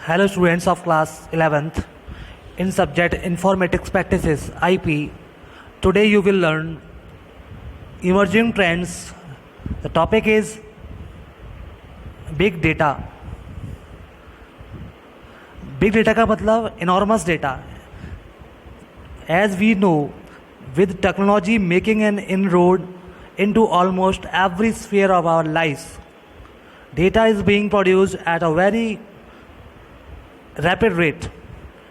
Hello students of class 11th in subject Informatics Practices IP. Today you will learn emerging trends. The topic is Big Data. Big Data का मतलब enormous data. As we know, with technology making an inroad into almost every sphere of our lives, data is being produced at a very rapid rate.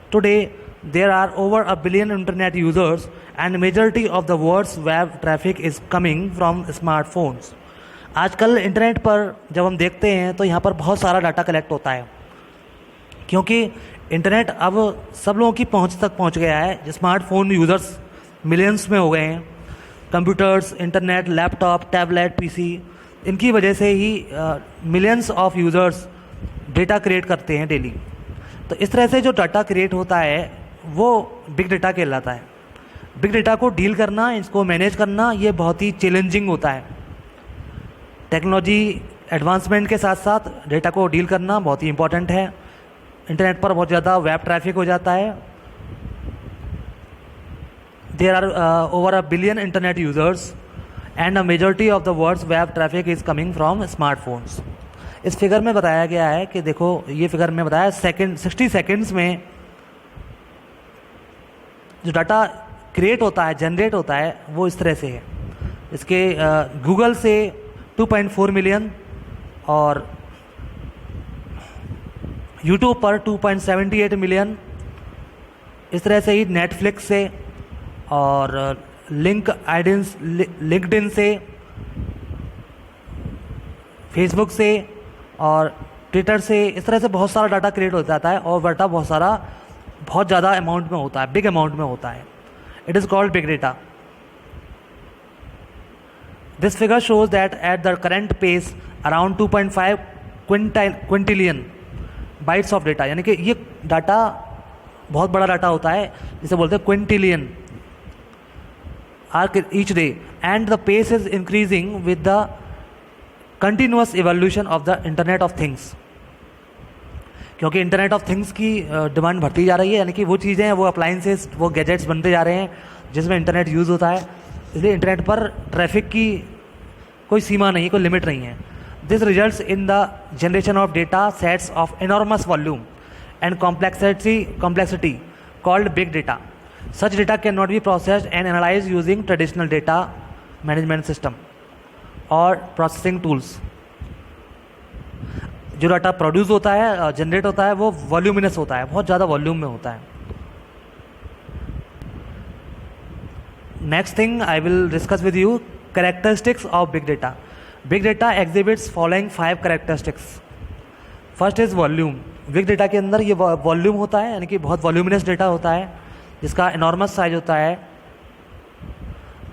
Today, there are over a billion internet users and majority of the world's web traffic is coming from smartphones. आजकल internet पर जब हम देखते हैं तो यहाँ पर बहुत सारा डाटा कलेक्ट होता है, क्योंकि इंटरनेट अब सब लोगों की पहुँच तक पहुँच गया है. स्मार्टफोन यूज़र्स मिलियंस में हो गए हैं. Computers, internet, laptop, tablet, PC, इनकी वजह से ही millions of users data create करते हैं डेली. तो इस तरह से जो डाटा क्रिएट होता है वो बिग डेटा कहलाता है. बिग डेटा को डील करना, इसको मैनेज करना, ये बहुत ही चैलेंजिंग होता है. टेक्नोलॉजी एडवांसमेंट के साथ साथ डेटा को डील करना बहुत ही इंपॉर्टेंट है. इंटरनेट पर बहुत ज़्यादा वेब ट्रैफिक हो जाता है. There are over a billion internet users and a majority of the world's web traffic is coming from smartphones. इस फिगर में बताया गया है कि देखो, ये फिगर में बताया 60 सेकेंड्स में जो डाटा क्रिएट होता है, जनरेट होता है, वो इस तरह से है. इसके गूगल से 2.4 मिलियन और यूट्यूब पर 2.78 मिलियन. इस तरह से ही नेटफ्लिक्स से और लिंक्डइन से, फेसबुक से और ट्विटर से, इस तरह से बहुत सारा डाटा क्रिएट हो जाता है और डाटा बहुत ज़्यादा अमाउंट में होता है, बिग अमाउंट में होता है. It is called big data. This figure shows that at the current pace around 2.5 quintillion bytes of data, यानी कि ये डाटा बहुत बड़ा डाटा होता है, जिसे बोलते हैं quintillion are each day. And the pace is increasing with the continuous evolution of the internet of things, क्योंकि इंटरनेट ऑफ थिंग्स की डिमांड बढ़ती जा रही है. यानी कि वो चीज़ें, वो अप्लाइंसेस, वो गैजेट्स बनते जा रहे हैं जिसमें इंटरनेट यूज़ होता है. इसलिए इंटरनेट पर ट्रैफिक की कोई सीमा नहीं, कोई लिमिट नहीं है. This results in the generation of data sets of enormous volume and complexity called big data. Such data can not be processed and analyse using traditional data management system और processing tools. जो data produce होता है, generate होता है, वो voluminous होता है, बहुत ज़्यादा वॉल्यूम में होता है. Next thing I will discuss with you characteristics of big data. Big data exhibits following 5 characteristics. First is volume. Big data के अंदर ये वॉल्यूम होता है, यानी कि बहुत वॉल्यूमिनस डेटा होता है जिसका एनॉर्मस साइज होता है.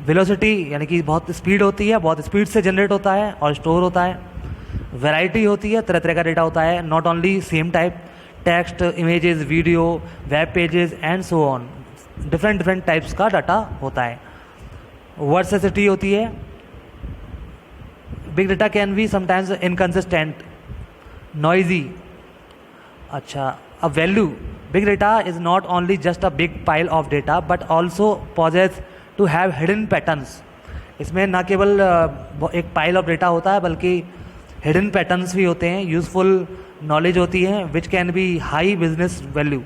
वेलोसिटी, यानी कि बहुत स्पीड होती है, बहुत स्पीड से जनरेट होता है और स्टोर होता है. वैरायटी होती है, तरह तरह का डेटा होता है, not only same type. Text, images, video, web pages and so on, different types का डाटा होता है. वर्सेसिटी होती है. Big data can be sometimes inconsistent, noisy. अच्छा, अब value. Big data is not only just a big pile of data but also poses to have hidden patterns. इसमें ना केवल एक पाइल ऑफ डेटा होता है बल्कि हिडन पैटर्न्स भी होते हैं, यूजफुल नॉलेज होती है, which can be high business value,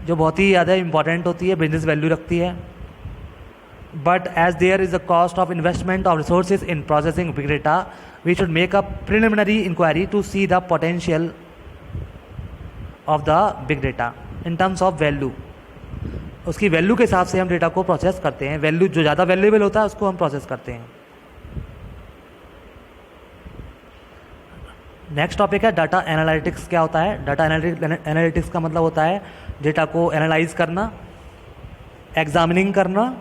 जो बहुत ही ज़्यादा इंपॉर्टेंट होती है, बिजनेस वैल्यू रखती है. But as there is a cost of investment of resources in processing big data, we should make a preliminary inquiry to see the potential of the big data in terms of value. उसकी value के हिसाब से हम data को process करते हैं. Value जो ज़्यादा वैल्यूएबल होता है उसको हम प्रोसेस करते हैं. नेक्स्ट टॉपिक है डाटा एनालिटिक्स. क्या होता है डाटा एनालिटिक्स? का मतलब होता है डेटा को एनालाइज करना, एग्जामिनिंग करना,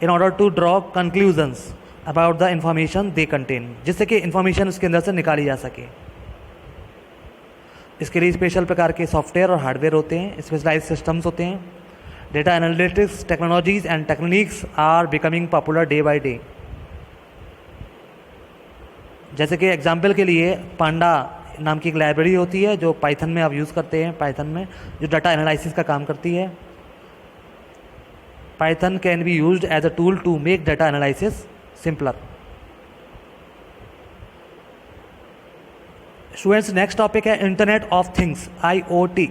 in order to draw conclusions about the information they contain, जिससे कि इंफॉर्मेशन उसके अंदर से निकाली जा सके. इसके लिए स्पेशल प्रकार के सॉफ्टवेयर और हार्डवेयर होते हैं, स्पेशलाइज्ड सिस्टम्स होते हैं. Data analytics technologies and techniques are becoming popular day by day. जैसे कि एग्जाम्पल के लिए पांडा नाम की एक लाइब्रेरी होती है जो पाइथन में आप यूज़ करते हैं, पाइथन में जो डाटा एनालिसिस का काम करती है। Python can be used as a tool to make data analysis simpler. Students, next topic है internet of things, IoT।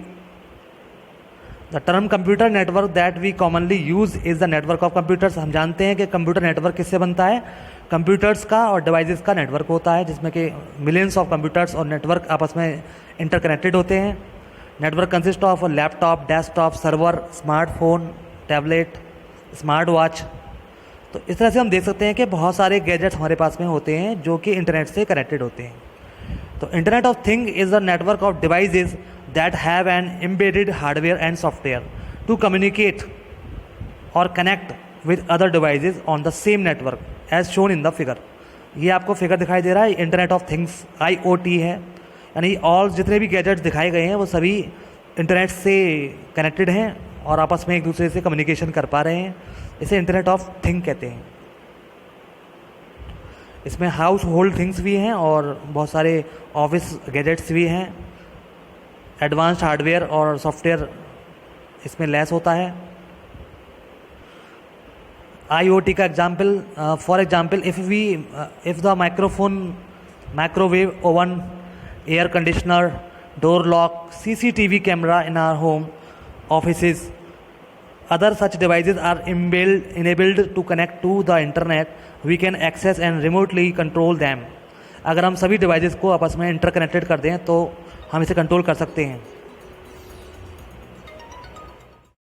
The term computer network that we commonly use is the network of computers. हम जानते हैं कि computer network किससे बनता है, computers का और डिवाइसेस का नेटवर्क होता है, जिसमें कि मिलियंस ऑफ कंप्यूटर्स और नेटवर्क आपस में इंटरकनेक्टेड होते हैं। Network consist of laptop, desktop, server, smartphone, tablet, smart watch. तो इस तरह से हम देख सकते हैं कि बहुत सारे गैजेट्स हमारे पास में होते हैं जो कि इंटरनेट से कनेक्टेड होते हैं। तो internet of thing is the network of devices that have an embedded hardware and software to communicate or connect with other devices on the same network as shown in the figure। ये आपको figure दिखाई दे रहा है, internet of things IoT है, यानी all जितने भी gadgets दिखाए गए हैं वो सभी इंटरनेट से कनेक्टेड हैं और आपस में एक दूसरे से कम्युनिकेशन कर पा रहे हैं। इसे इंटरनेट ऑफ थिंग कहते हैं। इसमें हाउस होल्ड थिंग्स भी हैं और बहुत सारे ऑफिस गैजेट्स भी हैं। एडवांस्ड हार्डवेयर और सॉफ्टवेयर इसमें लेस होता है। IoT का example, for example if the microwave oven, air conditioner, door lock, CCTV camera in our home, offices, other such devices are enabled to connect to the internet, we can access and remotely control them। अगर हम सभी devices को आपस में interconnected कर दें तो हम इसे कंट्रोल कर सकते हैं।